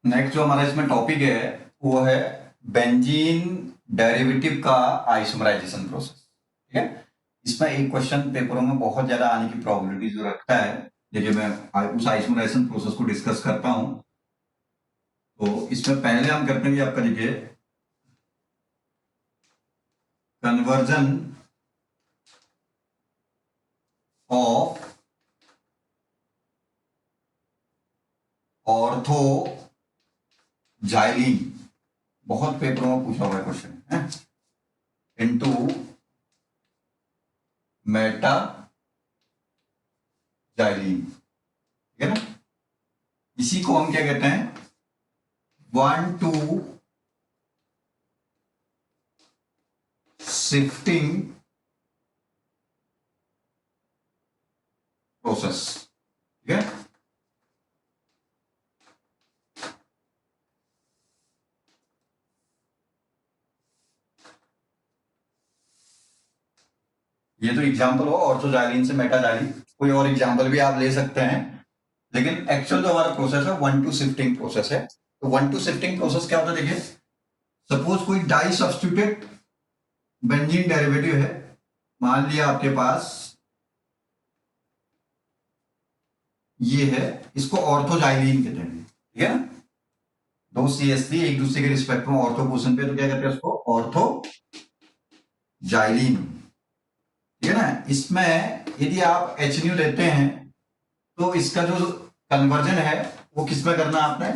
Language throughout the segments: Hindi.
नेक्स्ट जो हमारा इसमें टॉपिक है वो है बेंजीन डेरिवेटिव का आइसोमराइजेशन प्रोसेस। ठीक है, इसमें एक क्वेश्चन पेपरों में बहुत ज्यादा आने की प्रोबेबिलिटी जो रखता है। देखिए, मैं उस आइसोमराइजेशन प्रोसेस को डिस्कस करता हूं। तो इसमें पहले हम करते हैं आपका, देखिए, कन्वर्जन ऑफ ऑर्थो जाइलिन। बहुत पेपरों में पूछा हुआ है क्वेश्चन है, इनटू मेटा जाइलिन। ठीक है ना, इसी को हम क्या कहते हैं, 1:2 शिफ्टिंग प्रोसेस। ठीक है, ये तो एग्जांपल हो ऑर्थोजाइलिन से मेटाजाइलिन, कोई और एग्जांपल भी आप ले सकते हैं। लेकिन एक्चुअल जो हमारा प्रोसेस है 1:2 शिफ्टिंग प्रोसेस है। तो 1:2 शिफ्टिंग प्रोसेस क्या होता है, देखिए, सपोज कोई डाई सब्स्टिट्यूटेड बेंजीन डेरिवेटिव है। मान लिया आपके पास ये है, इसको ऑर्थोजाइलिन कहते हैं। ठीक है ना, दो CH3 एक दूसरे के रिस्पेक्ट में ऑर्थो पोजीशन पे, तो क्या कहते हैं उसको, ऑर्थोजाइलिन। ठीक है ना, इसमें यदि आप HNU लेते हैं तो इसका जो कन्वर्जन है वो किसमें करना आपने,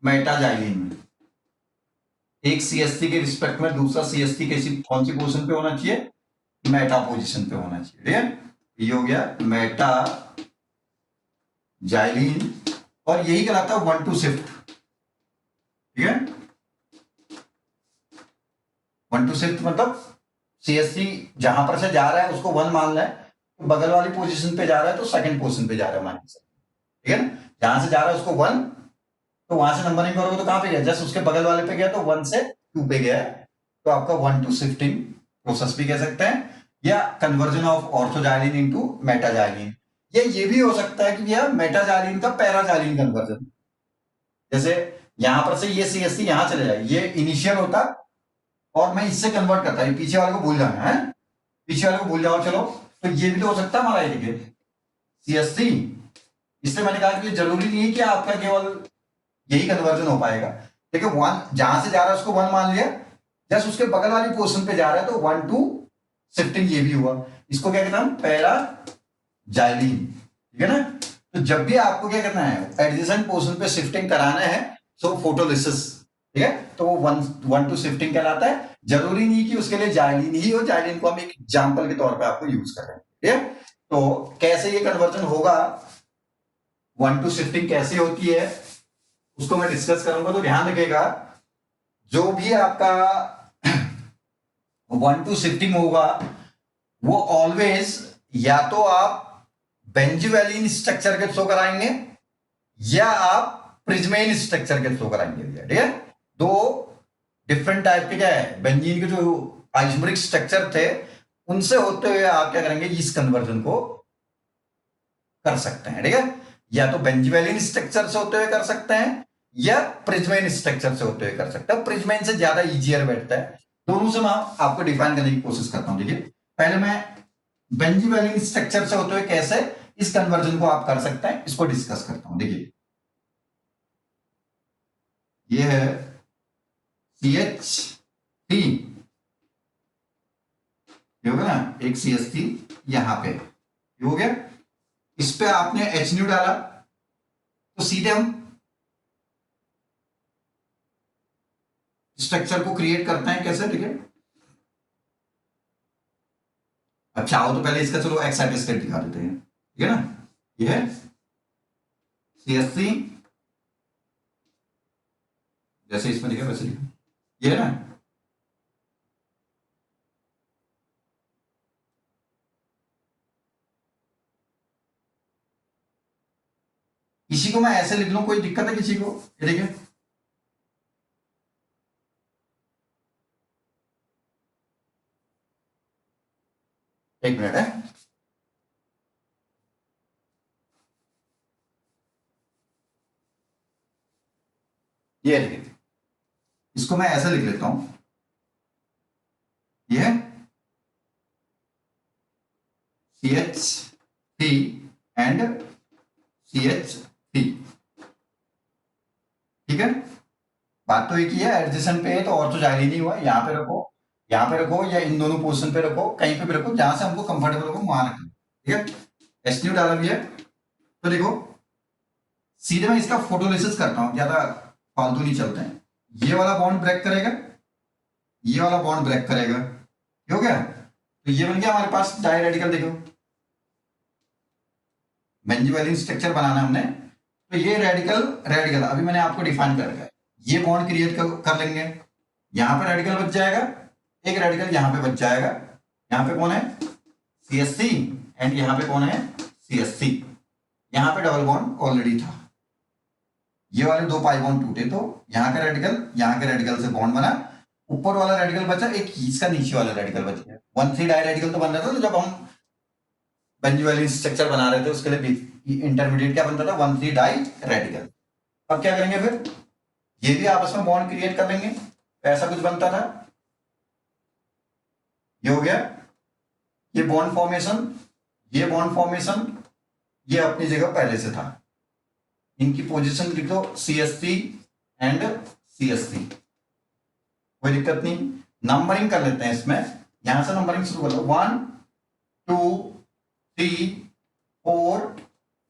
मेटाजाइलिन में। एक CH3 के रिस्पेक्ट में दूसरा CH3 कैसी कौन सी पोजीशन पे होना चाहिए, मेटा पोजीशन पे होना चाहिए। ठीक है, ये हो गया मेटा जाइलिन, और यही कहलाता है 1:2 शिफ्ट। ठीक है, 1:2 शिफ्ट मतलब CH3 जहां पर से जा रहा है उसको 1 मान रहा है, तो बगल वाली पोजीशन पे जा रहा है तो सेकंड पोजीशन पे जा रहा है मान लीजिए। ठीक है ना, जहां से जा रहा है उसको 1, तो वहां से नंबरिंग करोगे तो कहां पे गया, जस्ट उसके बगल वाले पे गया तो 1 से 2 पे गया है। तो आपका 1:2 शिफ्टिंग प्रोसेस भी कह सकते हैं, या कन्वर्जन ऑफ ऑर्थोजाइलिन इनटू मेटाजाइलिन। ये भी हो सकता है कि यह मेटाजाइलिन का पैराजाइलिन कन्वर्जन। जैसे यहां पर से ये CH3 यहां चले जाए, ये इनिशियल होता और मैं इससे कन्वर्ट करता, ये पीछे वाले को भूल जाना है, पीछे वाले को भूल जाओ चलो। तो ये भी तो हो सकता है हमारा, ये देखिए CH3। इसलिए मैंने कहा कि जरूरी नहीं है कि आपका केवल यही कन्वर्जन हो पाएगा। देखिए, 1 जहां से जा रहा है उसको 1 मान लिया, जस्ट उसके बगल वाली पोजीशन पे जा रहा है तो 1:2 शिफ्टिंग ये भी हुआ। इसको क्या कहते हैं, पैरा जाइलिन। ठीक है ना, तो जब भी आपको क्या करना है, एडजेसेंट पोजीशन पे शिफ्टिंग कराना है, सो फोटोलिसिस। ठीक है, तो वो 1:2 शिफ्टिंग कहलाता है। जरूरी नहीं कि उसके लिए जाइलिन ही हो, जाइलिन को हम एक एग्जाम्पल के तौर पे आपको यूज कर रहे हैं। ठीक है, तो कैसे ये कन्वर्जन होगा, 1:2 शिफ्टिंग कैसे होती है उसको मैं डिस्कस करूंगा। तो ध्यान रखिएगा, जो भी आपका 1:2 शिफ्टिंग होगा वो ऑलवेज या तो आप बेंजोवैलिन स्ट्रक्चर के थ्रू कराएंगे या आप प्रिज्मेन स्ट्रक्चर के थ्रू कराएंगे। ठीक है, दो डिफरेंट टाइप के क्या है, बेंजीन के जो आइसोमरिक स्ट्रक्चर थे उनसे होते हुए आप क्या करेंगे, इस कन्वर्जन को कर सकते हैं। ठीक है, या तो बेंजोवैलिन स्ट्रक्चर से होते हुए कर सकते हैं या प्रिज्मेन स्ट्रक्चर से होते हुए कर सकते हैं। प्रिज्मेन से ज्यादा इजियर बैठता है। दोनों से मैं आपको डिफाइन करने की कोशिश करता हूं। देखिए, पहले मैं बेंजोवैलिन स्ट्रक्चर से होते हुए कैसे इस कन्वर्जन को आप कर सकते हैं इसको डिस्कस करता हूं। देखिए, ये है CH3, ये हो गया ना, एक CH3 यहां पे, ये हो गया। इस पे आपने HNU डाला तो सीधे हम स्ट्रक्चर को क्रिएट करते हैं। कैसे, ठीक है, अब चाहो तो पहले इसका चलो एक्साइटेड स्टेट दिखा देते हैं। ठीक है ना, ये है CH3, जैसे इसमें लिखा वैसे लिखा, ये है ना। इसी को मैं ऐसे लिख लूं, कोई दिक्कत है किसी को, ये देखिए, एक मिनट है। ये देखिए, इसको मैं ऐसे लिख लेता हूं, ये CH3 एंड CH3, ठीक है। बात तो एक ही है, एडजेसेंट पे है तो और तो जाहिर ही नहीं हुआ। यहाँ पे रखो, यहाँ पे रखो, या इन दोनों पोजीशन पे रखो, कहीं पे भी रखो जहां से हमको कंफर्टेबल हो वहां रखो, ठीक है। एस न्यू डाला भी है, तो देखो सीधे मैं इसका फोटोलिसिस करता हूं, ज्यादा फालतू नहीं चलते हैं। ये वाला बॉन्ड ब्रेक करेगा, ये वाला बॉन्ड ब्रेक करेगा, हो गया। तो ये बन गया हमारे पास डाई रेडिकल। देखो बेंजीवैलिन स्ट्रक्चर बनाना हमने, तो ये रेडिकल रेडिकल अभी मैंने आपको डिफाइन कर रखा है। ये बॉन्ड क्रिएट कर लेंगे, यहां पे रेडिकल बच जाएगा, एक रेडिकल यहां पे बच जाएगा। यहां पे कौन है? CH3, एंड यहां पे कौन है? CH3। यहां पे डबल बॉन्ड ऑलरेडी था, ये वाले दो पाई बॉन्ड टूटे तो यहाँ का रेडिकल यहाँ के रेडिकल से बॉन्ड बना, ऊपर वाला रेडिकल बचा, एक इसका नीचे वाला रेडिकल बच गया। 1,3 डाई रेडिकल तो बन रहा था, तो जब हम बेंजीवैलिन स्ट्रक्चर बना रहे थे उसके लिए इंटरमीडिएट क्या बनता था? 1,3 डाई रेडिकल। अब क्या करेंगे फिर? ये भी आपस में बॉन्ड क्रिएट कर लेंगे, तो ऐसा कुछ बनता था। ये हो गया, ये बॉन्ड फॉर्मेशन, ये बॉन्ड फॉर्मेशन, ये अपनी जगह पहले से था। इनकी पोजीशन लिख दो, CH3 एंड CH3, कोई दिक्कत नहीं। नंबरिंग कर लेते हैं इसमें, यहां से नंबरिंग शुरू कर लो। 1 2 3 4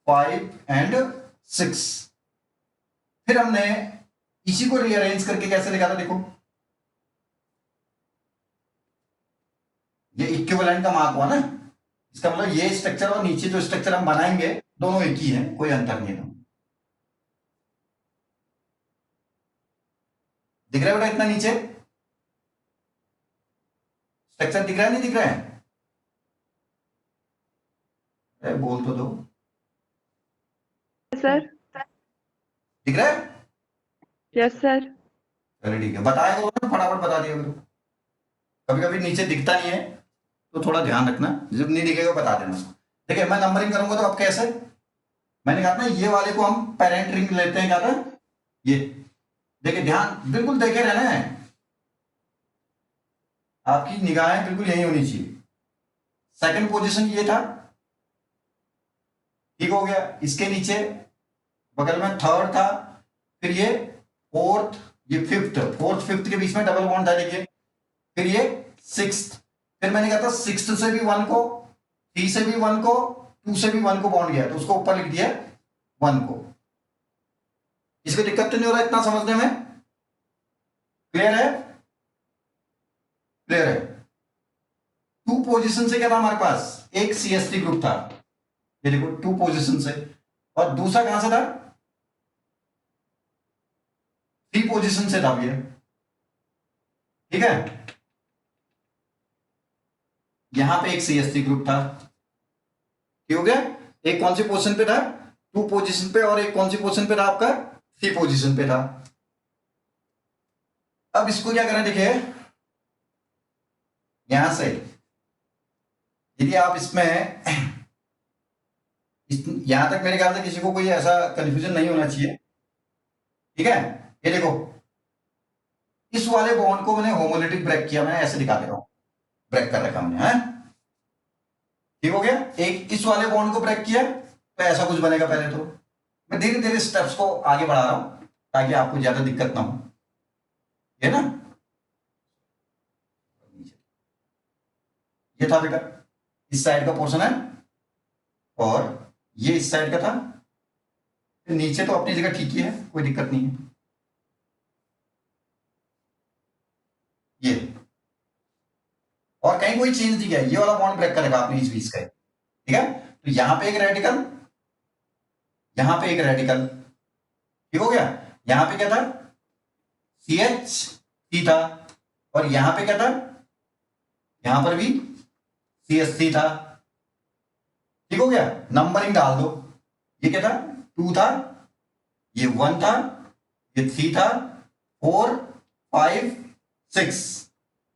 5 एंड 6। फिर हमने इसी को रीअरेंज करके कैसे लिखा था? देखो ये इक्विवेलेंट का मार्क हुआ ना, इसका मतलब ये स्ट्रक्चर और नीचे जो स्ट्रक्चर हम बनाएंगे दोनों एक ही है, कोई अंतर नहीं है। दिख रहा है बेटा इतना नीचे स्ट्रक्चर दिख रहा है, नहीं दिख रहा है? अरे बोल तो दो सर। दिख रहा है? Yes sir. चलो ठीक है, बताया करो ना, फटाफट बता दिया करो। कभी कभी नीचे दिखता नहीं है तो थोड़ा ध्यान रखना, जब नहीं दिखेगा बता देना। देखिए मैं नंबरिंग करूंगा तो अब कैसे? मैंने कहा था ये वाले को हम पेरेंट रिंग लेते हैं, क्या था ये? देखिए ध्यान बिल्कुल देखे रहना है, आपकी निगाहें बिल्कुल यही होनी चाहिए। सेकंड पोजीशन ये था, ठीक हो गया। इसके नीचे बगल में थर्ड था, फिर ये फोर्थ, ये फिफ्थ, फोर्थ फिफ्थ के बीच में डबल बॉन्ड था, देखिए। फिर ये सिक्स्थ, फिर मैंने कहा था सिक्स्थ से भी 1 को, 3 से भी 1 को, 2 से भी 1 को बॉन्ड गया, तो उसको ऊपर लिख दिया 1 को। इसमें दिक्कत तो नहीं हो रहा इतना समझने में? क्लियर है? क्लियर है। 2 पोजीशन से क्या था हमारे पास? एक CH3 ग्रुप था, ये देखो 2 पोजीशन से, और दूसरा कहां से था? 3 पोजीशन से था भैया, ठीक है। यहां पे एक CH3 ग्रुप था, ठीक हो गया। एक कौन सी पोजीशन पे था? 2 पोजीशन पे, और एक कौन सी पोजीशन पे था आपका? 3 पोजीशन पे था। अब इसको क्या करें? देखिए यहां से यदि आप इसमें यहां तक मेरे ख्याल से किसी को कोई ऐसा कंफ्यूजन नहीं होना चाहिए, ठीक है। ये देखो इस वाले बॉन्ड को मैंने होमोलिटिक ब्रेक किया, मैं ऐसे दिखा दे रहा हूं, ब्रेक कर रखा हमने, है ठीक हो गया। एक इस वाले बॉन्ड को ब्रेक किया तो ऐसा कुछ बनेगा। पहले तो मैं धीरे धीरे स्टेप्स को आगे बढ़ा रहा हूं ताकि आपको ज्यादा दिक्कत ना हो, है ना। ये था बेटा इस साइड का पोर्शन है, और ये इस साइड का था। नीचे तो अपनी जगह ठीक ही है, कोई दिक्कत नहीं है। ये और कहीं कोई चेंज नहीं किया, ये वाला बॉन्ड ब्रेक करेगा आपने इस बीच का, ठीक है। तो यहां पे एक रेडिकल, यहां पे एक रेडिकल, ठीक हो गया। यहां पे क्या था? CH3 था, और यहां पे क्या था? यहां पर भी CH3 था, ठीक हो गया। नंबरिंग डाल दो, ये क्या था? 2 था, ये 1 था, ये 3 था, 4 5 6।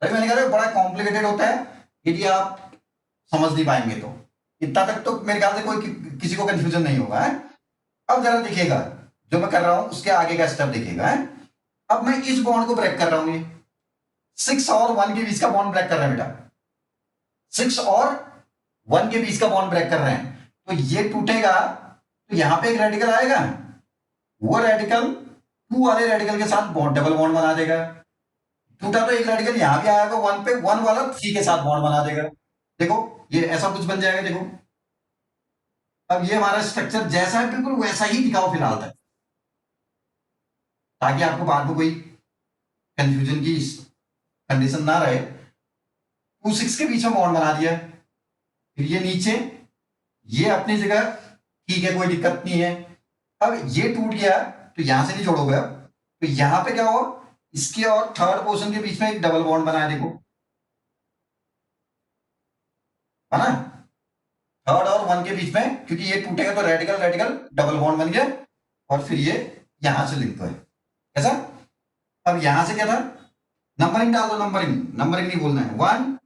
अरे मैंने कहा बड़ा कॉम्प्लिकेटेड होता है यदि आप समझ नहीं पाएंगे तो। इतना तक तो मेरे ख्याल से कोई किसी को कंफ्यूजन नहीं होगा, है? अब जरा देखिएगा जो मैं कर रहा हूं उसके आगे का स्टेप देखिएगा, है? अब मैं इस बॉन्ड को ब्रेक कर रहा हूं, ये 6 और 1 के बीच का बॉन्ड ब्रेक कर रहे हैं बेटा, 6 और 1 के बीच का बॉन्ड ब्रेक कर रहे हैं, तो ये टूटेगा तो यहां पे एक रेडिकल आएगा, वो रेडिकल 2 वाले रेडिकल के साथ बॉन्ड डबल बॉन्ड बना देगा। टूटा तो एक रेडिकल यहां भी आएगा 1 पे, 1 वाला 3 के साथ बॉन्ड बना देगा। देखो ये ऐसा कुछ बन जाएगा। देखो अब ये हमारा स्ट्रक्चर जैसा है बिल्कुल वैसा ही दिखाओ फिलहाल तक, ताकि आपको बाद में कोई कंफ्यूजन की कंडीशन ना रहे। 2 6 के बीच में बॉन्ड बना दिया, फिर ये नीचे, ये अपनी जगह ठीक है, कोई दिक्कत नहीं है। अब ये टूट गया तो यहां से नहीं जोड़ोगे, अब तो यहां पे क्या हुआ, इसके और थर्ड पोर्शन के बीच में एक डबल बॉन्ड बनाया, देखो है ना, थर्ड और 1 के बीच में, क्योंकि ये टूटेगा तो रेडिकल रेडिकल डबल बॉन्ड बन गया, और फिर ये यहां से लिंक है कैसा। अब यहां से क्या था, नंबरिंग डाल दो, नंबरिंग नंबरिंग नहीं बोलना है, 1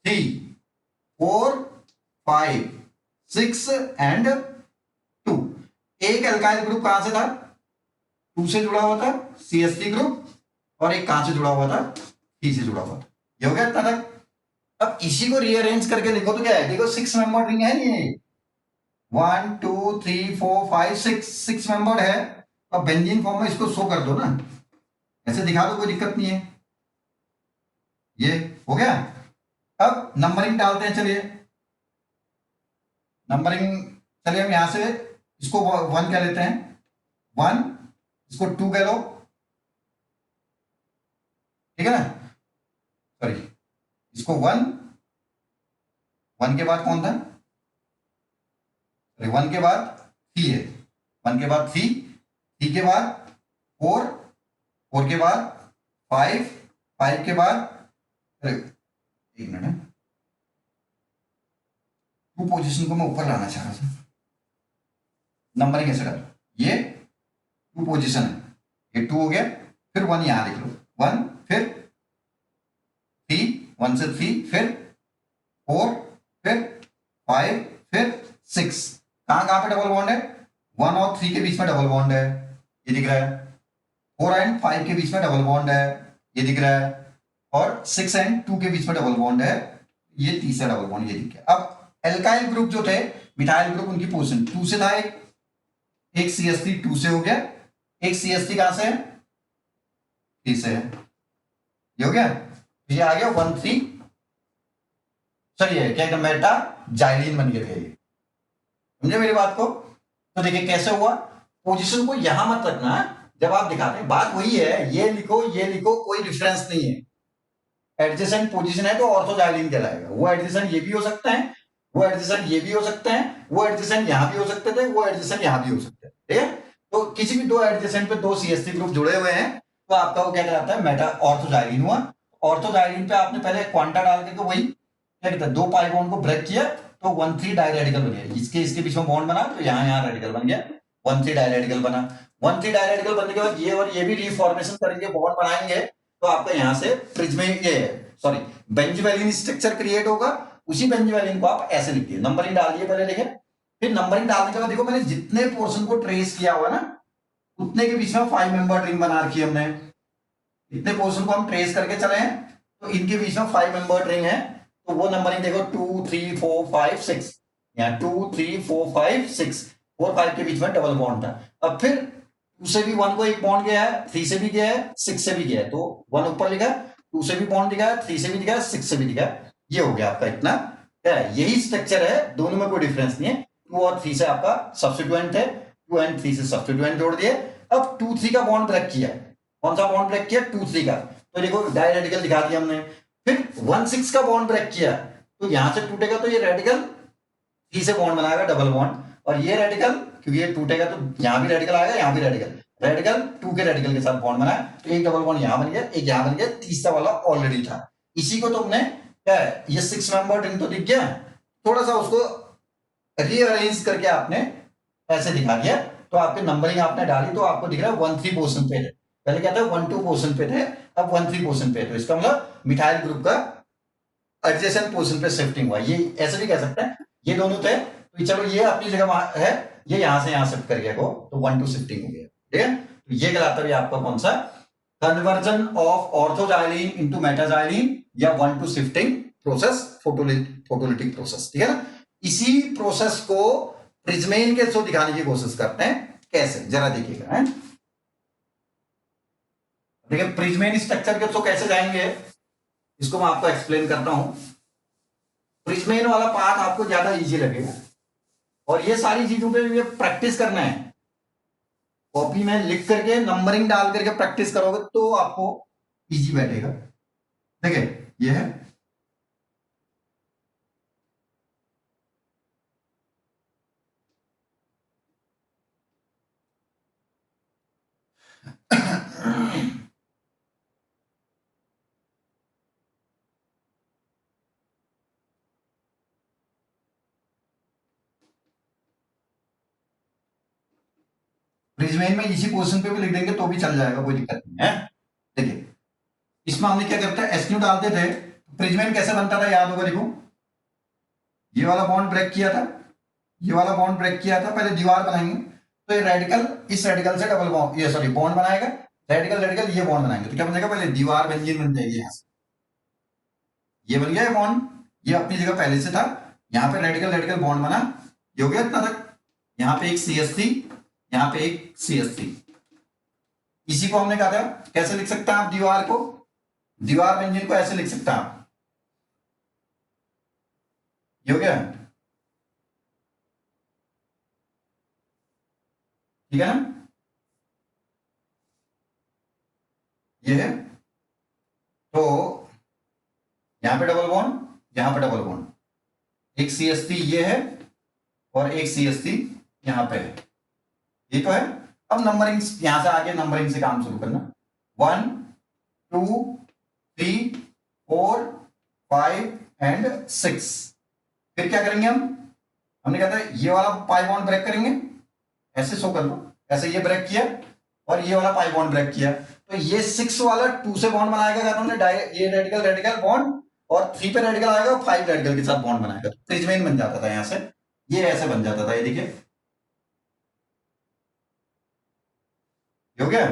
3 4 5 6 एंड 2। एक एल्काइल ग्रुप कहां से था, 2 से जुड़ा हुआ था CH3 ग्रुप, और एक कहां से जुड़ा हुआ था, 3 से जुड़ा हुआ था। ये हो गया इतना तक। अब इसी को रीअरेंज करके लिखो तो क्या है, देखो 6 मेंबर रिंग है, ये 1 2 3 4 5 6 मेंबर है। अब बेंजीन फॉर्म में इसको शो कर दो ना, ऐसे दिखा दो, कोई दिक्कत नहीं है। ये हो गया। अब नंबरिंग डालते हैं, चलिए नंबरिंग, चलिए हम यहां से इसको 1 कह लेते हैं, 1, इसको 2 कह लो, ठीक है ना, सॉरी इसको 1 के बाद कौन था, 1 के बाद 3 है, 1 के बाद 3 के बाद 4 के बाद 5 के बाद, एक मिनट, 2 पोजीशन को मैं ऊपर लाना चाह रहा था, नंबरिंग ऐसे डालो, ये 2 पोजीशन है, ये 2 हो गया, फिर 1 यहां लिख लो, 1 फिर 3, 1 से 3 फिर 4 फिर 5 फिर 6। कहां पे डबल बॉन्ड है, 1 और 3 के बीच में डबल बॉन्ड है, ये दिख रहा है, 4 एंड 5 के बीच में डबल बॉन्ड है, ये दिख रहा है, और 6 एंड 2 के बीच में डबल बॉन्ड है, ये तीसरा डबल बॉन्ड, ये दिख गया। अब एल्काइल ग्रुप जो थे, मिथाइल ग्रुप, उनकी पोजीशन 2 से था, एक CH3 2 से हो गया, एक CH3 कहां से है, 3 से है, ये हो गया। ये आ गया 1 3, चलिए क्या एकदम मेटा जाइलिन बन गए थे, समझे मेरी बात को। तो देखिए कैसे हुआ, पोजीशन को यहां मत रखना, जब आप दिखाते हैं बात वही है, ये लिखो कोई डिफरेंस नहीं है। एडजेसेंट पोजीशन है तो ऑर्थोजाइलिन कहलाएगा, वो एडजेसेंट ये भी हो सकता है, वो एडजेसेंट ये भी हो सकते हैं, वो एडजेसेंट यहां भी हो सकते थे, वो एडजेसेंट यहां भी हो सकते हैं, ठीक है। तो किसी भी 2 एडजेसेंट पे 2 CH3 ग्रुप जुड़े हुए हैं तो आपका वो क्या कहलाता है, मेटा ऑर्थोजाइलिन हुआ। ऑर्थोजाइलिन पे आपने पहले क्वांटा डाल के, तो वही क्या कहते हैं, 2 पाई बॉन्ड को ब्रेक किया तो 1 3 डायरेडिकल बन गया, इसके बीच में बॉन्ड बना तो यहाँ रेडिकल बन गया, 1 3 डायरेडिकल बना। 1 3 डायरेडिकल बनने के बाद ये और ये भी रिफॉर्मेशन करेंगे, बॉन्ड बनाएंगे, तो आपका यहाँ से बेंजोवैलिन स्ट्रक्चर क्रिएट होगा। उसी बेंजोवैलिन को आप ऐसे लिख दिए, नंबरिंग डाल दिए पहले, देखें, फिर नंबरिंग डालने के बाद देखो मैंने जितने पोर्शन को ट्रेस किया हुआ ना, उतने के बीच में 5 मेंबर रिंग बना रखी है हमने। इतने पोर्शन को हम ट्रेस करके चले हैं तो इनके बीच में 5 मेंबर रिंग है, तो वो नंबरिंग देखो 2 3 4 5 6, यहाँ 2 3 4 5 6, 4 5 के बीच में डबल बॉन्ड था। अब फिर 2 से भी 1 को एक बॉन्ड गया है, 3 से भी गया है, 6 से भी गया है, तो 1 ऊपर लिखा, 2 से भी बॉन्ड दिखा है, 3 से भी दिखा है, 6 से भी दिखा है, ये हो गया आपका इतना, क्या है, यही स्ट्रक्चर है, दोनों में कोई डिफरेंस नहीं है। 2 और 3 से आपका सब्स्टिट्यूएंट है, 2 एंड 3 से सब्स्टिट्यूएंट जोड़ दिए। अब 2 3 का बॉन्ड ब्रेक किया, कौन सा बॉन्ड ब्रेक किया, 2 3 का, तो देखो डायरेडिकल दिखा दिया हमने। फिर 1 6 का बॉन्ड ब्रेक किया, तो यहां से टूटेगा तो ये रेडिकल 3 से बॉन्ड बनाएगा डबल बॉन्ड, और ये रेडिकल क्योंकि ये टूटेगा तो यहां भी रेडिकल आएगा, यहां भी रेडिकल 2 के रेडिकल के साथ बॉन्ड बनाया, तो एक डबल बॉन्ड यहां बन गया, एक यहां बन गया, तीसरा वाला ऑलरेडी था। इसी को तुमने क्या है, ये 6 मेंबर रिंग तो दिख गया, थोड़ा सा उसको रीअरेंज करके आपने ऐसे दिखा दिया, तो आपकी नंबरिंग आपने डाली तो आपको दिख रहा है 1 3 पोर्शन पे थे, पहले क्या था 1 2 पोर्शन पे थे, अब 1 3 पोर्शन पे, तो इसका मतलब मिथाइल ग्रुप का एडजेसेंट पोर्शन पे शिफ्टिंग हुआ। ये ऐसे भी कह सकते हैं, ये दोनों थे तो चलो ये अपनी जगह है, ये यहां से यहां शिफ्ट कर गया को, तो 1 2 शिफ्टिंग हो गया, ठीक है। तो ये कहलाता है आपका कौन सा, कन्वर्जन ऑफ ऑर्थोजाइलिन इनटू मेटाजाइलिन या 1-2 शिफ्टिंग प्रोसेस, फोटोलिटिक प्रोसेस, ठीक है ना। इसी प्रोसेस को प्रिज्मेन के थ्रू दिखाने की कोशिश करते हैं। कैसे, जरा देखिएगा। देखिए प्रिज्मेन स्ट्रक्चर के थ्रू कैसे जाएंगे, इसको मैं आपको एक्सप्लेन करता हूं। प्रिज्मेन वाला पार्ट आपको ज्यादा इजी लगेगा और ये सारी चीजों पे ये प्रैक्टिस करना है। कॉपी में लिख करके नंबरिंग डाल करके प्रैक्टिस करोगे तो आपको इजी बैठेगा। देखिए ये है प्रिज्मेन में इसी पोजीशन पे भी लिख देंगे तो भी चल जाएगा, कोई दिक्कत नहीं है। देखिए इसमें हमने क्या करता है, एसक्यू डालते थे। प्रिज्मेन कैसे बनता था याद होगा, देखो ये वाला बॉन्ड ब्रेक किया था, ये वाला बॉन्ड ब्रेक किया था, पहले दीवार बनाएंगे तो ये रेडिकल इस रेडिकल से डबल बॉन्ड, ये सॉरी बॉन्ड बनाएगा, रेडिकल रेडिकल ये बॉन्ड बनाएंगे तो क्या बनेगा, पहले दीवार बेंजीन बन जाएगी। यहां से ये बन गया ये बॉन्ड, ये अपनी जगह पहले से था, यहाँ पे रेडिकल रेडिकल बॉन्ड बना, ये हो गया इतना तक। यहाँ पे एक CH3, यहाँ पे एक CH3। इसी को हमने कहा था कैसे लिख सकते हैं आप दीवार को, दीवार बेंजीन को ऐसे लिख सकते हैं आप, ये हो गया, ठीक है ना। ये है तो यहां पे डबल बॉन्ड, यहां पे डबल बॉन्ड, एक CH3 ये है और एक CH3 यहां पे है, ये तो है। अब नंबरिंग यहां से आगे नंबरिंग से काम शुरू करना, 1 2 3 4 5 एंड 6। फिर क्या करेंगे हमने कहा था ये वाला पाई बॉन्ड ब्रेक करेंगे, ऐसे शो कर लो, ऐसे ये ब्रेक किया और ये वाला पाई बॉन्ड ब्रेक किया तो ये 6 वाला 2 से बॉन्ड बनाएगा, ये रेडिकल रेडिकल बॉन्ड, और 3 पे रेडिकल आएगा और 5 रेडिकल के साथ बॉन्ड बनाएगा, तो प्रिज्मेन बन जाता था। यहां से ये ऐसे बन जाता था, ये देखिए ये हो गया,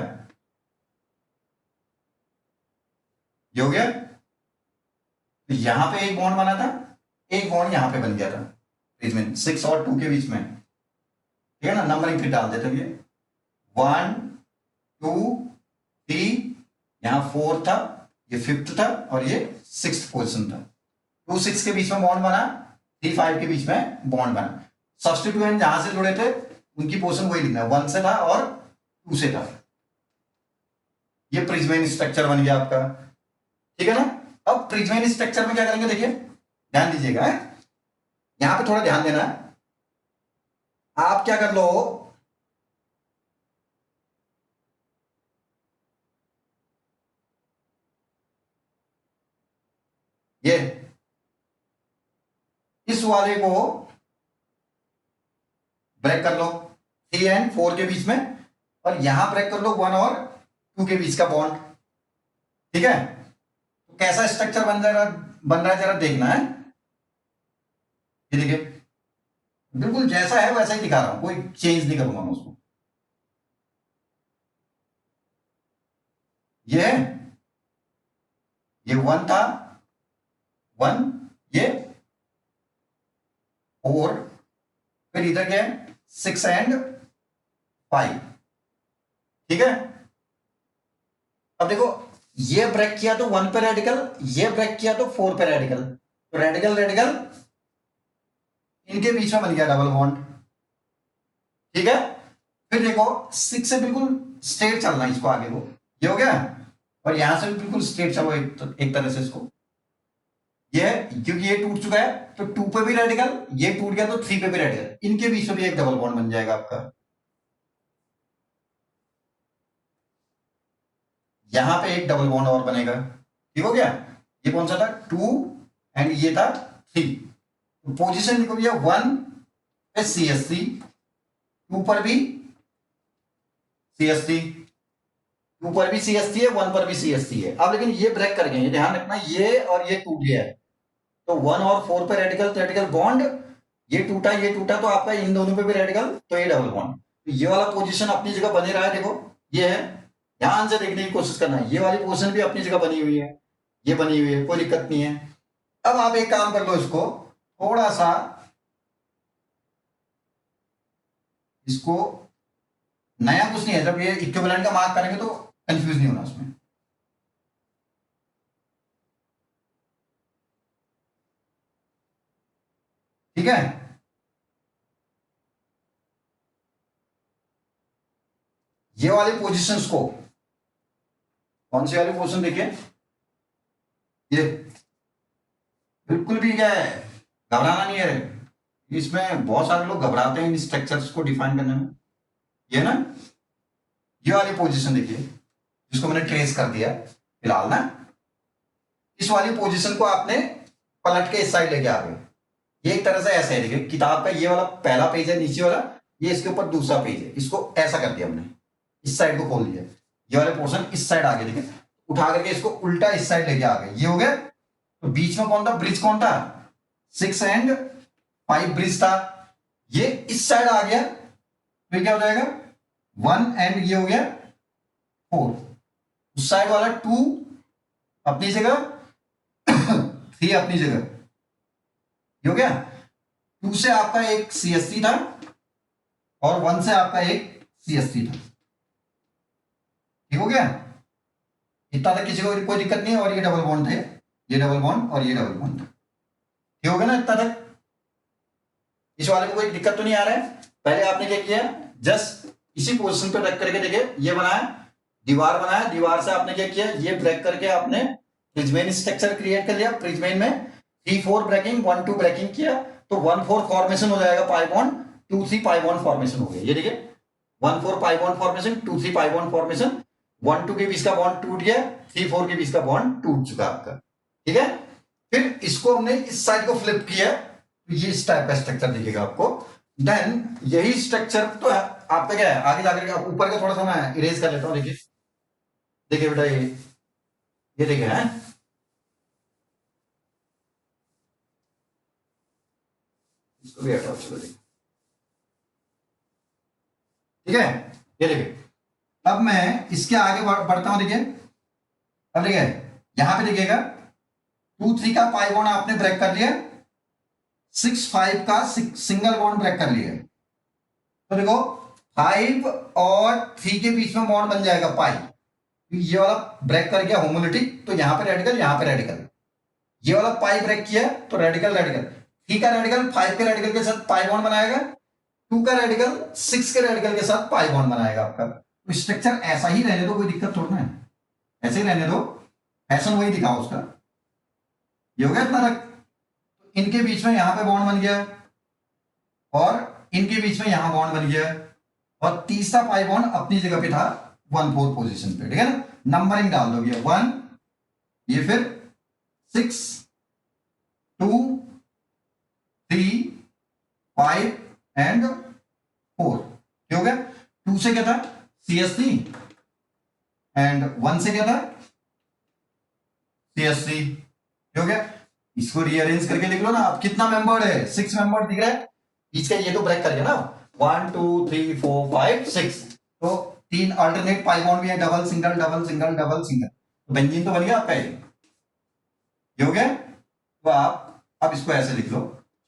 ये हो गया। तो यहां पे एक बॉन्ड बना था, एक बॉन्ड यहां पे बन गया था प्रिज्मेन 6 और 2 के बीच में, ठीक है ना। नंबरिंग फिर डाल देते हैं, 1 2 3, यहां 4 था, ये 5th था और ये 6th पोजीशन था। 2 6 के बीच में बॉन्ड बना, 3 5 के बीच में बॉन्ड बना। सब्स्टिट्यूएंट जहां से जुड़े थे उनकी पोजीशन वही लिखना है, 1 से था और 2 से था। ये प्रिज्मेन स्ट्रक्चर बन गया आपका, ठीक है ना। अब प्रिज्मेन स्ट्रक्चर में क्या करेंगे, देखिए ध्यान दीजिएगा, यहां पे थोड़ा ध्यान देना है। आप क्या कर लो, ये इस वाले को ब्रेक कर लो 3 एंड 4 के बीच में, और यहां ब्रेक कर लो 1 और 2 के बीच का बॉन्ड, ठीक है। तो कैसा स्ट्रक्चर बन रहा है जरा देखना है। ये देखिए बिल्कुल जैसा है वैसा ही दिखा रहा हूं, कोई चेंज नहीं करूंगा मैं उसको। ये 1 था, 1 ये 4, फिर इधर क्या है 6 एंड 5, ठीक है। अब देखो ये ब्रेक किया तो 1 पे रेडिकल, ये ब्रेक किया तो 4 पे रेडिकल, तो रेडिकल रेडिकल इनके बीच में बन गया डबल बॉन्ड, ठीक है। फिर देखो 6 से बिल्कुल स्ट्रेट चलना है इसको आगे को, ये हो गया, और यहां से भी बिल्कुल स्ट्रेट चलो एक तरह से इसको, ये क्योंकि ये टूट चुका है तो 2 पे भी रेडिकल, ये टूट गया तो 3 पे भी रेडिकल, इनके बीच में भी एक डबल बॉन्ड बन जाएगा आपका। यहां पे एक डबल बॉन्ड और बनेगा, ठीक हो गया। ये कौन सा था 2 एंड ये था 3, पोजीशन लिखो भैया 1 पे CH3, 2 पर भी CH3, 2 पर भी CH3 है, 1 पर भी CH3 है। अब लेकिन ये ब्रेक कर गए, ये ध्यान रखना, ये और ये टूट गया है तो 1 और 4 पे रेडिकल रेडिकल बॉन्ड, ये टूटा तो आपका इन दोनों पे भी रेडिकल, तो ये डबल बॉन्ड, तो ये वाला पोजीशन अपनी जगह बने रहा है। देखो ये है ध्यान से देखने की कोशिश करना है। ये वाली पोजीशन भी अपनी जगह बनी हुई है, ये बनी हुई है, कोई दिक्कत नहीं है। अब आप एक काम कर लो, इसको थोड़ा सा इसको नया कुछ नहीं है, जब ये इक्विवेलेंट का मार्क करेंगे तो कंफ्यूज नहीं होना उसमें। ठीक है, ये वाली पोजीशंस को, कौन सी वाली पोजीशन देखिए, ये बिल्कुल भी क्या है, घबराना नहीं है। इसमें बहुत सारे लोग घबराते हैं इन स्ट्रक्चर्स को डिफाइन करने में। ये ना, ये वाली पोजीशन देखिए, जिसको मैंने ट्रेस कर दिया फिलहाल ना, इस वाली पोजीशन को आपने पलट के इस साइड लेके आ गए। ये एक तरह से ऐसा है, देखिए किताब का ये वाला पहला पेज है नीचे वाला, ये इसके ऊपर दूसरा पेज है, इसको ऐसा कर दिया हमने, इस साइड को खोल दिया, ये वाले पोर्शन इस साइड आ गए, देखिए उठा करके इसको उल्टा इस साइड लेके आ गए, ये हो गया। तो बीच में कौन था, ब्रिज कौन था, 6 and 5 ब्रिज था, ये इस साइड आ गया, फिर क्या हो जाएगा 1 and ये हो गया 4, उस साइड वाला 2 अपनी जगह 3 अपनी जगह, ये हो गया। 2 से आपका एक CSC था और 1 से आपका एक CSC था, ठीक हो गया। इतना तक किसी को कोई दिक्कत नहीं है, और ये डबल बॉन्ड थे, ये डबल बॉन्ड और ये डबल बॉन्ड था, ठीक हो गया ना इतना तक। इस वाले में कोई दिक्कत तो नहीं आ रहा है। पहले आपने क्या किया, जस्ट इसी पोजीशन पे रख करके देखिए, ये बनाया, दीवार बनाया, दीवार से आपने क्या किया, ये ब्रेक करके आपने प्रिज्मेन स्ट्रक्चर क्रिएट कर लिया। प्रिज्मेन में 3-4 ब्रेकिंग 1-2 ब्रेकिंग किया तो 1-4 फॉर्मेशन हो जाएगा, pi bond 2-3 pi bond formation हो गया। ये देखिए 1-4 pi bond formation, 2-3 pi bond formation, 1-2 के बीच का बॉन्ड टूट गया, 3-4 के बीच का बॉन्ड टूट चुका आपका, ठीक है। फिर इसको हमने इस साइड को फ्लिप किया, तो ये इस टाइप का स्ट्रक्चर दिखेगा आपको। देन यही स्ट्रक्चर तो आपका क्या है, आगे जाकर के ऊपर का थोड़ा सा मैं इरेज कर लेता हूं, देखिए देखिए बेटा, ये देखिए है, इसको भी हटाओ, चलो देखिए, ठीक है। ये देखिए, अब मैं इसके आगे बढ़ता हूं, देखिए अब देखिए यहां पे देखिएगा 2-3 का पाई बॉन्ड आपने ब्रेक कर लिया, 6-5 का सिंगल बॉन्ड ब्रेक कर लिया, तो देखो 5 और 3 के बीच में बॉन्ड बन जाएगा पाई, ये वाला ब्रेक कर गया होमोलिटिक, तो यहां पे रेडिकल, यहां पे रेडिकल, ये वाला पाई ब्रेक किया तो रेडिकल रेडिकल, 3 का रेडिकल 5 के रेडिकल के साथ पाई बॉन्ड बनाएगा, 2 का रेडिकल 6 के रेडिकल के साथ पाई बॉन्ड बनाएगा आपका। तो स्ट्रक्चर ऐसा ही रहने दो, कोई दिक्कत थोड़ा है, ऐसे ही रहने दो, फैशन वही दिखाओ उसका। ये हो गया इतना तक, इनके बीच में यहां पे बॉन्ड बन गया और इनके बीच में यहां बॉन्ड बन गया, और तीसरा पाई बॉन्ड अपनी जगह पे था 1-4 पोजीशन पे, ठीक है ना। नंबरिंग डाल दोगे 1, ये फिर 6, 2, 3, 5 and 4, क्या हो गया। 2 से क्या था CSC एंड 1 से क्या था CSC, क्या हो गया। इसको रीअरेंज करके लिख लो ना, अब कितना मेंबर है, 6 मेंबर दिख रहा है, बीच का ये तो ब्रेक कर गया ना, 1 2 3 4 5 6, तो 3 अल्टरनेट पाई बॉन्ड भी है, double single double single double single, तो बेंजीन तो बन गया आपका, ये हो गया। तो आप अब इसको ऐसे लिख लो,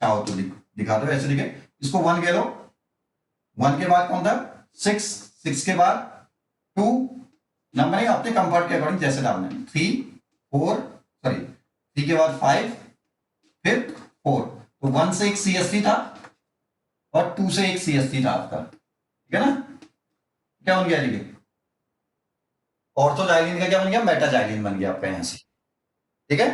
चाहो तो दिखा दो, ऐसे लिखे, इसको 1 कह लो, 1 के बाद कौन था 6, 6 के बाद 2, नंबरिंग अपने कंफर्ट के अकॉर्डिंग जैसे डालना है, 3 4 सॉरी 3 के बाद 5 फिर 4, तो 1 से एक CSC था और 2 से एक CSC था आपका, ठीक है ना। क्या बन गया, देखिए ऑर्थोजाइलिन का क्या बन गया, मेटाजाइलिन बन गया आपका यहां से, ठीक है।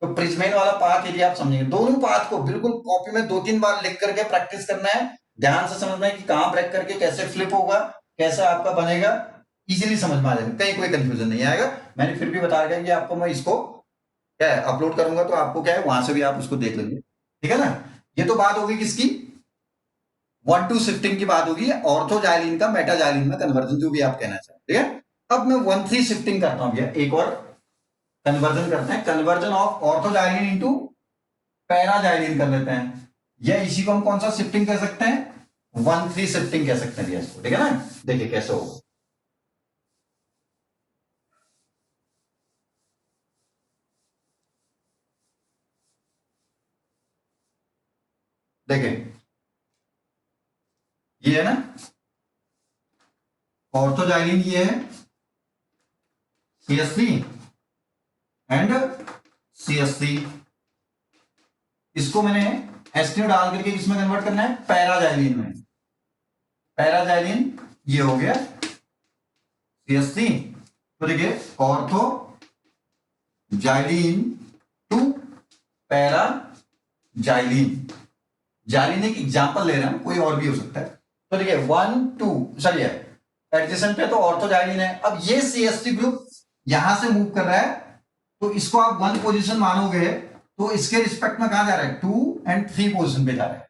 तो प्रिज्मेन वाला पाथ यदि आप समझेंगे, दोनों पाथ को बिल्कुल कॉपी में 2-3 बार लिख करके प्रैक्टिस करना है, ध्यान से समझना है कि कहां ब्रेक करके कैसे फ्लिप होगा, कैसे आपका बनेगा, इजीली समझ में आ जाएगा, कहीं कोई कंफ्यूजन नहीं आएगा। मैंने फिर भी बता दिया कि आपको मैं इसको क्या है अपलोड करूंगा, तो आपको क्या है वहां से भी आप उसको देख लेंगे, ठीक है ना। ये तो बात होगी किसकी, 1-2 शिफ्टिंग की बात होगी, ऑर्थोजाइलिन का मेटाजाइलिन में कन्वर्जन, जो भी आप कहना चाहते हैं, ठीक है। अब मैं 1-3 शिफ्टिंग करता हूं, एक और कन्वर्जन करते हैं, कन्वर्जन ऑफ ऑर्थोजाइलिन इनटू पैराजाइलिन कर लेते हैं, या इसी को हम कौन सा शिफ्टिंग कर सकते हैं, 1-3 शिफ्टिंग कह सकते हैं इसको, ठीक है ना। देखिए कैसे होगा, देखें ये है ना ऑर्थोजाइलिन, ये है CH3 एंड CH3। इसको मैंने एस्टिन डाल करके किसमें कन्वर्ट करना है, पैराजाइलिन में। पैराजाइलिन ये हो गया CH3। तो देखिए ऑर्थोजाइलिन टू पैराजाइलिन। जाइलिन एक एग्जांपल ले रहे हैं, कोई और भी हो सकता है। तो देखिए 1 2 चलिए एडजेसेंट पे तो ऑर्थोजाइलिन है। अब ये CH3 ग्रुप यहां से मूव कर रहा है, तो इसको आप 1 पोजीशन मानोगे तो इसके रिस्पेक्ट में कहां जा रहा है, 2 एंड 3 पोजीशन पे जा रहा है।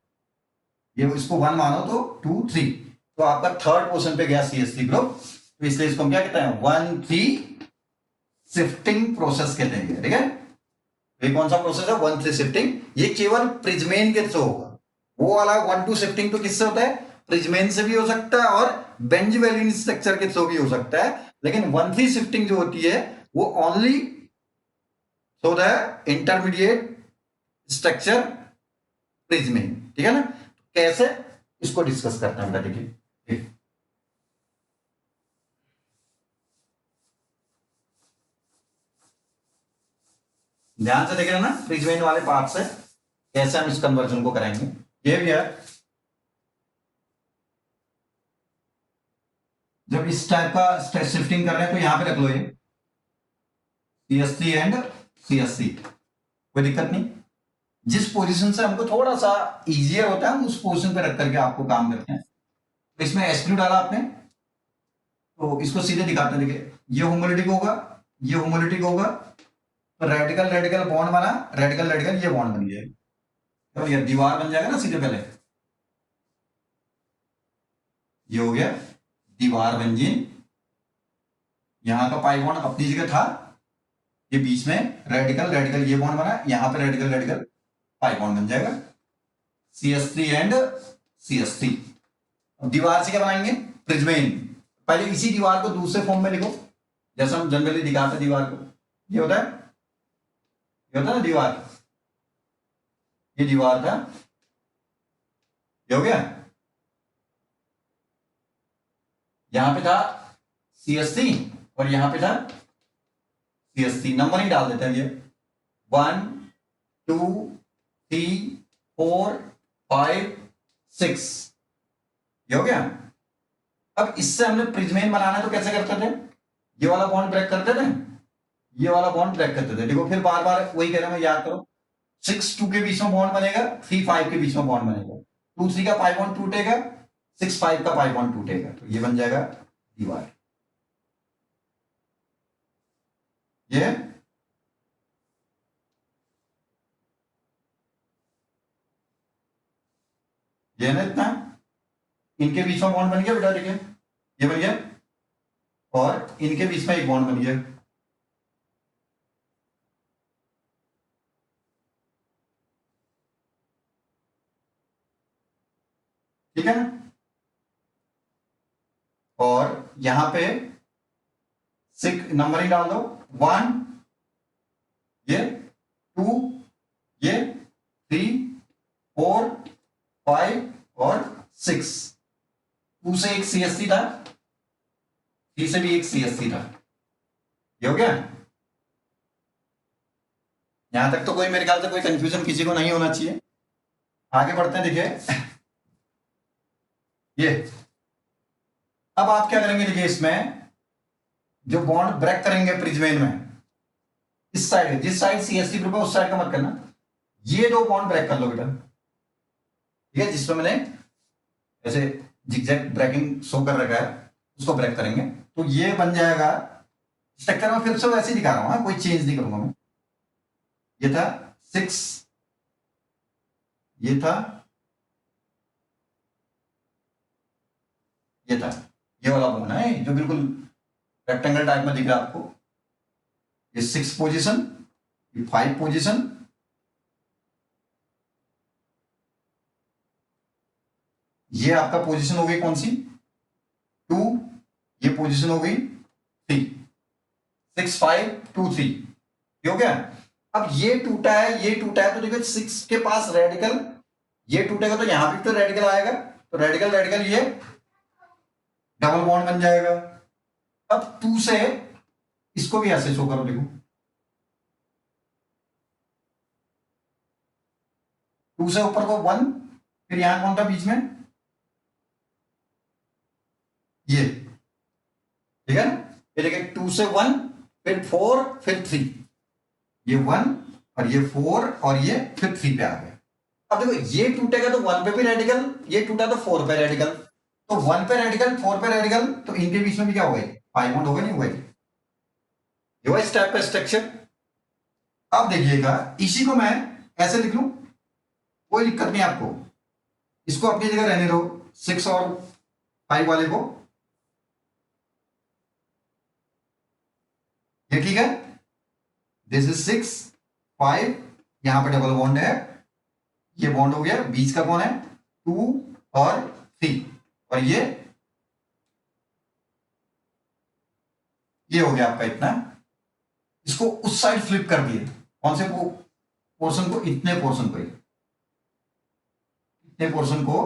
ये इसको 1 मानो तो 2 3, तो आपका थर्ड पोजीशन पे गया CH3 ग्रुप। तो इसलिए इसको हम क्या कहते हैं, 1 3 शिफ्टिंग प्रोसेस कहते हैं। ठीक है, ये कौन सा प्रोसेस है, 1 3 शिफ्टिंग। ये केवल प्रिज्मेन के थ्रू होगा। वो वाला 1 2 शिफ्टिंग तो किससे होता है, प्रिज्मेन से भी हो सकता है और बेंजवेलिन स्ट्रक्चर के थ्रू भी हो सकता है। लेकिन 1 3 शिफ्टिंग जो होती है वो only so the intermediate structure प्रिज्मेन। ठीक है ना, कैसे इसको डिस्कस करते हैं बेटा। देखिए ध्यान से देख रहे हैं ना, प्रिज्मेन वाले पार्ट से कैसे हम इस कन्वर्जन को करेंगे। ये भी है, जब इस टाइप का स्ट्रेस शिफ्टिंग कर रहे हैं तो यहां पे रख लो ये CH3 एंड CH3, कोई दिक्कत नहीं। जिस पोजीशन से हमको थोड़ा सा इजियर होता है हम उस पोजीशन पे रख करके आपको काम करते हैं। तो इसमें SQ डाला आपने, तो इसको सीधे दिखाते हैं। देखिए ये होमोलिटिक होगा, ये होमोलिटिक होगा, तो रेडिकल रेडिकल बॉन्ड बना, रेडिकल रेडिकल ये बॉन्ड बन गया, तो ये दीवार बन जाएगा ना सीधे। पहले ये हो गया दीवार बेंजीन, यहां का पाई बॉन्ड अपनी जगह था, ये बीच में रेडिकल रेडिकल ये बॉन्ड बना, यहां पे रेडिकल रेडिकल पाई बॉन्ड बन जाएगा CH3 एंड CH3। अब दीवार से क्या बनाएंगे, प्रिज्मेन। पहले इसी दीवार को दूसरे फॉर्म में लिखो जैसा हम जनरली दिखाते हैं दीवार को। ये होता है, ये होता है ना दीवार, ये दीवार था, ये हो गया। यहां पे था CH3 और यहां पे था CH3। नंबरिंग डाल देते हैं, ये 1 2 3 4 5 6, ये हो गया। अब इससे हमने प्रिज्मेन बनाना है तो कैसे करते थे, ये वाला बॉन्ड ब्रेक करते थे, ये वाला बॉन्ड ब्रेक करते थे। देखो फिर बार बार वही कह रहा हूं, याद करो। 6 2 के बीच में बॉन्ड बनेगा, 3 5 के बीच में बॉन्ड बनेगा, 2 3 का पाई बॉन्ड टूटेगा, 6 5 का पाई बॉन्ड टूटेगा, तो ये बन जाएगा दीवार। ये ना इतना, इनके बीच में बॉन्ड बन गया बेटा। देखिए ये बन गया और इनके बीच में एक बॉन्ड बन गया। ठीक है ना, और यहां पे 6 नंबरिंग डाल दो, 1 ये 2 ये 3 4 5 और 6। 2 से एक CH3 था, 3 से भी एक CH3 था, ये हो गया। यहां तक तो कोई मेरे ख्याल से कोई कंफ्यूजन किसी को नहीं होना चाहिए। आगे बढ़ते हैं। देखिए ये अब आप क्या करेंगे, देखिए इसमें जो बॉन्ड ब्रेक करेंगे प्रिज्मेन में, इस साइड, जिस साइड CH3 ग्रुप है उस साइड का मत करना, ये 2 बॉन्ड ब्रेक कर लो बेटा। ठीक है, जिसमें मैंने ऐसे जिगजैग ब्रेकिंग शो कर रखा है उसको ब्रेक करेंगे, तो ये बन जाएगा स्ट्रक्चर में। फिर से वैसे ही दिखा रहा हूं, कोई चेंज नहीं करूंगा मैं। ये था 6, ये था, ये था, ये वाला बॉन्ड है जो बिल्कुल रेक्टेंगल टाइप में दिख रहा है आपको। ये 6 पोजीशन, ये 5 पोजीशन, ये आपका पोजीशन हो गई कौन सी, 2, ये पोजीशन हो गई 3, 6 5 2 3, ये हो गया। अब ये टूटा है, ये टूटा है, तो देखो 6 के पास रेडिकल ये टूटेगा तो यहाँ भी तो रेडिकल आएगा, तो रेडिकल रेडिकल ये डबल बॉन्ड बन जाएगा। अब 2 से इसको भी ऐसे शो करो, देखो 2 से ऊपर को 1, फिर यहां कौन था बीच में, ये, ठीक है ना। ये देखिए 2 से 1, फिर 4, फिर 3, ये 1 और ये 4 और ये फिर 3 पे आ गए। अब देखो ये टूटेगा तो 1 पे भी रेडिकल, ये टूटा तो 4 पे रेडिकल, तो 1 पे रेडिकल 4 पे रेडिकल, तो इनके बीच में भी क्या हो गई, पाई बॉन्ड हो गए, नहीं हुए। ये हुआ इस टाइप का स्ट्रक्चर। अब देखिएगा इसी को मैं ऐसे लिख लूं, कोई दिक्कत नहीं आपको, इसको अपनी जगह रहने दो 6 और 5 वाले को, ये ठीक है। दिस इज 6 5, यहां पे डबल बॉन्ड है, ये बॉन्ड हो गया, बीच का कौन है 2 और 3, और ये हो गया आपका इतना। इसको उस साइड फ्लिप कर दिए, कौन से पोर्शन को, इतने पोर्शन को, इतने पोर्शन को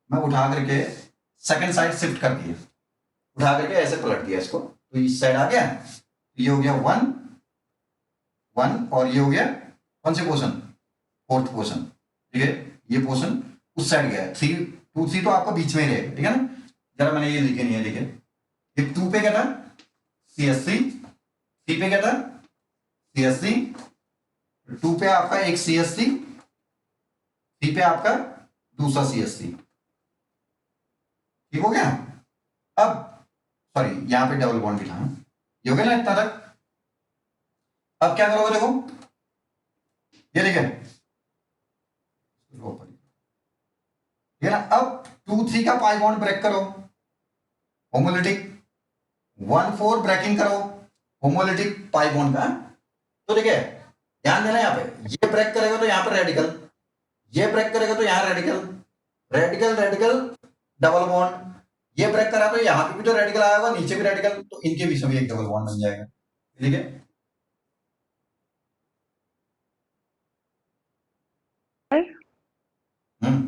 मैं उठा करके सेकंड साइड शिफ्ट कर दिए, उठा करके ऐसे पलट दिया इसको, तो इस साइड आ गया, ये हो गया 1 1, और ये हो गया कौन से पोर्शन, फोर्थ पोर्शन, ठीक है। ये पोर्शन उस साइड गया, 3 2 3 तो आपका बीच में ही रहेगा, ठीक है ना। जरा मैंने ये लिखे नहीं है, देखिए ये 2 पे क्या था CSC, 3 पे क्या था CSC, 2 पे आपका एक CSC, 3 पे आपका दूसरा CSC, ठीक हो गया। अब सॉरी यहां पे डबल बॉन्ड भी था, ये हो गया ना इतना तक। अब क्या करोगे, देखो ये देखिए, ठीक है ना। अब 2 3 का पाई बॉन्ड ब्रेक करो, होमोलिटिक, 1 4 ब्रेकिंग करो, होमोलिटिक पाई बॉन्ड का। तो देखिए ध्यान देना, यहां पे ये ब्रेक करेगा तो यहां पर रेडिकल, ये ब्रेक करेगा तो यहां radical, radical radical double bond, ये ब्रेक करा तो यहां पे भी तो रेडिकल आया होगा, नीचे भी रेडिकल, तो इनके बीच में भी एक डबल बॉन्ड बन जाएगा, ठीक है।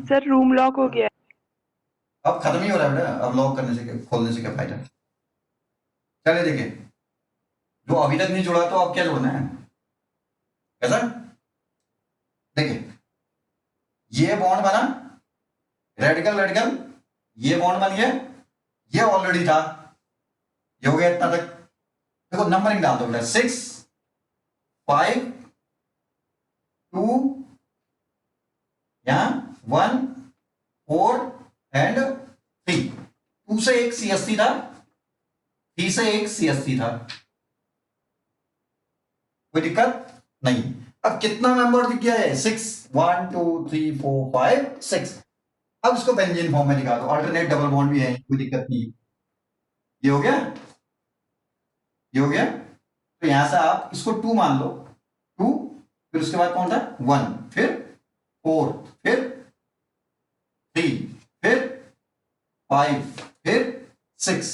सर रूम लॉक हो गया। अब खत्म ही हो रहा है बेटा, अब लॉक करने से खोलने से क्या फायदा। चलिए देखिए, जो अभी तक नहीं जुड़ा तो अब क्या जोड़ना है, कैसा, देखिए ये बॉन्ड बना, रेडिकल रेडिकल, ये बॉन्ड बन गया, ये ऑलरेडी था, ये हो गया इतना तक। देखो नंबरिंग डाल दो बेटा, 6 5 2, यहां 1 4 एंड 3, 2 से एक CSC था, 3 से एक CSC था, कोई दिक्कत नहीं। अब कितना मेंबर दिख गया है, 6 1 2 3 4 5 6। अब इसको बेंजीन फॉर्म में दिखा दो, अल्टरनेट डबल बॉन्ड भी है, कोई दिक्कत नहीं। ये हो गया, ये हो गया, तो यहां से आप इसको 2 मान लो, 2, फिर उसके बाद कौन था 1, फिर 4, फिर 3, फिर 5, फिर 6,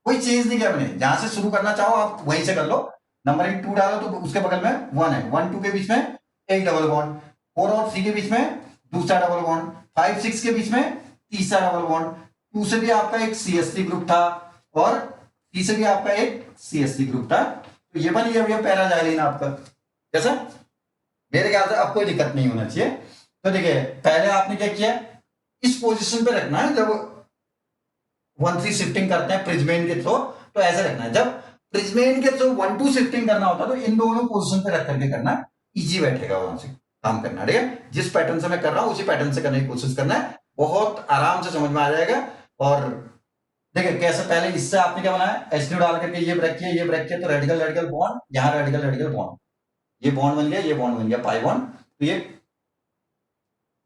कोई चेंज नहीं किया मैंने। जहां से शुरू करना चाहो आप वहीं से कर लो, नंबरिंग 2 डालो तो उसके बगल में 1 है, 1 2 के बीच में एक डबल बॉन्ड, 4 और 3 के बीच में दूसरा डबल बॉन्ड, 5 6 के बीच में तीसरा डबल बॉन्ड, 2 से भी आपका एक CSC ग्रुप था और 3 से भी आपका एक CSC ग्रुप था, तो ये बन गया पैराजाइलिन आपका। कैसा, मेरे ख्याल से अब कोई दिक्कत नहीं होना चाहिए। तो देखिए पहले आपने क्या किया, इस पोजीशन पे रखना है, जब 1 3 शिफ्टिंग करते हैं प्रिज्मेन के थ्रू, तो ऐसे रखना है। जब प्रिज्मेन के थ्रू 1 2 शिफ्टिंग करना होता है तो इन दोनों पोजीशन पे रख करके करना, इजी बैठेगा वहां से काम करना, ठीक है। जिस पैटर्न से मैं कर रहा हूं उसी पैटर्न से करने की कोशिश करना है, बहुत आराम से समझ में आ जाएगा। और देखिए कैसे, पहले इससे आपने क्या बनाया, HCl डाल करके ये ब्रेक किया, ये ब्रेक किया, तो रेडिकल रेडिकल बॉन्ड, यहां रेडिकल रेडिकल बॉन्ड, ये बॉन्ड बन गया, ये बॉन्ड बन गया पाई बॉन्ड, तो ये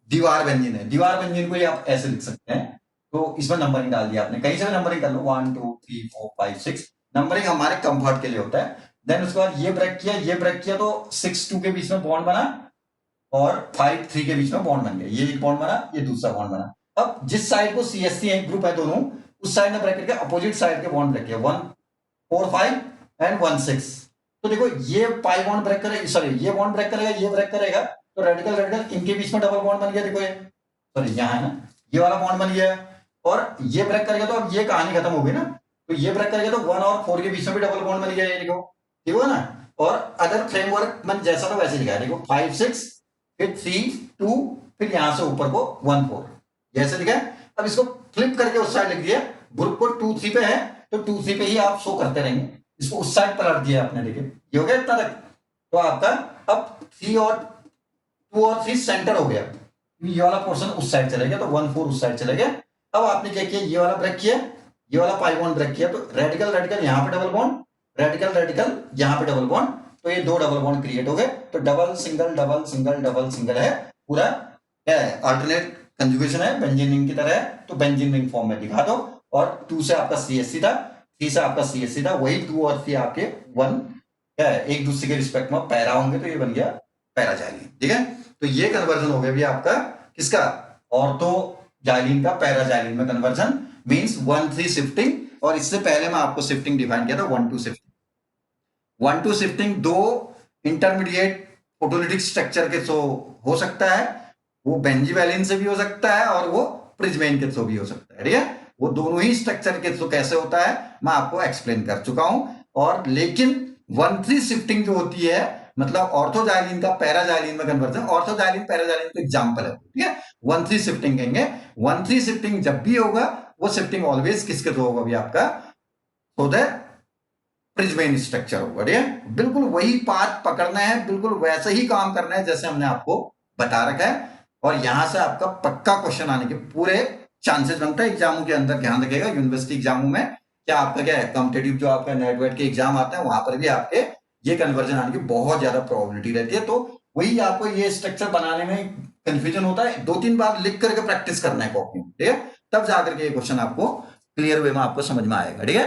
दीवार बेंजीन है। दीवार बेंजीन को ये आप ऐसे लिख सकते हैं। तो इसमें नंबरिंग डाल दिया आपने, कहीं से भी नंबरिंग कर लो, 1 2 3 4 5 6, नंबरिंग हमारे कंफर्ट के लिए होता है। देन उसके बाद ये ब्रेक किया, ये ब्रेक किया, तो 6 2 के बीच में बॉन्ड बना और 5 3 के बीच में बॉन्ड बन गया, ये एक बॉन्ड बना, ये दूसरा बॉन्ड बना। अब जिस साइड को CSC है, ग्रुप है दोनों, उस साइड में ब्रेक करके अपोजिट साइड के बॉन्ड ब्रेक किया, 1 4 5 एंड 1 6। तो देखो ये पाई बॉन्ड ब्रेक करेगा, सॉरी ये बॉन्ड ब्रेक करेगा, ये ब्रेक करेगा, तो रेडिकल रेडिकल इनके बीच में डबल बॉन्ड बन गया, देखो ये सॉरी यहाँ है ना, ये वाला बॉन्ड बन गया और ये ब्रेक कर गया तो अब ये कहानी खत्म हो गई ना। तो ये ब्रेक कर गया तो 1 और 4 के बीच में भी डबल बॉन्ड बन गया, ये देखो ठीक है ना। और अदर फ्रेमवर्क मन जैसा तो वैसे लिखा है, देखो 5 6 फिर 3 2 फिर यहां से ऊपर को 1 4 जैसे लिखा है। अब इसको फ्लिप करके उस साइड लिख दिया, ग्रुप को 2 3 पे है तो 2 3 पे ही आप शो करते रहेंगे, इसको उस साइड पलट दिया आपने, देखिए ये हो गया इतना तक। तो आपका अब 3 और 2 और 3 सेंटर हो गया, ये वाला पोर्शन उस साइड चला गया तो 1 4 उस साइड चला गया। अब आपने क्या किया, ये वाला ब्रेक किया, ये वाला पाई बॉन्ड ब्रेक किया, तो रेडिकल रेडिकल यहाँ पे डबल बॉन्ड, रेडिकल रेडिकल यहाँ पे डबल बॉन्ड, तो ये 2 डबल बॉन्ड क्रिएट हो गए। तो double single double single double single है, पूरा क्या है अल्टरनेट कंजुगेशन है, बेंजीन रिंग की तरह है, तो बेंजीन रिंग फॉर्म में दिखा दो। और 2 से आपका CH3 था, 3 से आपका CH3 था, वही 2 और 3 आपके 1 क्या है एक दूसरे के रिस्पेक्ट में पैरा होंगे, तो ये बन गया पैराजाइलिन, ठीक है। तो ये कन्वर्जन हो गया भी आपका किसका, ऑर्थो जाइलिन का पैराजाइलिन में कन्वर्जन, मींस 1 3 शिफ्टिंग। और इससे पहले मैं आपको शिफ्टिंग डिफाइन किया था 1 2 शिफ्टिंग। 1 2 शिफ्टिंग दो इंटरमीडिएट फोटोलिटिक स्ट्रक्चर के थ्रू हो सकता है, वो बेंजीवैलिन से भी हो सकता है और वो प्रिज्मेन के थ्रू भी हो सकता है, ठीक है। वो दोनों ही स्ट्रक्चर के थ्रू कैसे होता है मैं आपको एक्सप्लेन कर चुका हूं। और लेकिन 1 3 शिफ्टिंग जो होती है मतलब ऑर्थोजाइलिन का पैराजाइलिन में कन्वर्जन, ऑर्थोजाइलिन पैराजाइलिन का एग्जांपल है, ठीक है। 1 3 शिफ्टिंग कहेंगे। 1 3 शिफ्टिंग जब भी होगा वो शिफ्टिंग ऑलवेज किसके थ्रू होगा भी आपका, तो द प्रिज्मेन स्ट्रक्चर होगा, ठीक है। बिल्कुल वही पाथ पकड़ना है, बिल्कुल वैसे ही काम करना है जैसे हमने आपको बता रखा है। और यहां से आपका पक्का क्वेश्चन आने के पूरे चांसेस बनता है एग्जामों के अंदर। ध्यान रखिएगा यूनिवर्सिटी एग्जामों में क्या आपका क्या है कॉम्पिटेटिव जो आपका नेटवर्क के एग्जाम आते हैं वहां पर भी आपके ये कन्वर्जन आने की बहुत ज्यादा प्रोबेबिलिटी रहती है। तो वही आपको ये स्ट्रक्चर बनाने में कंफ्यूजन होता है, 2-3 बार लिख करके प्रैक्टिस करना है कॉपी में, ठीक है, तब जाकर के ये क्वेश्चन आपको क्लियर वे में आपको समझ में आएगा, ठीक है।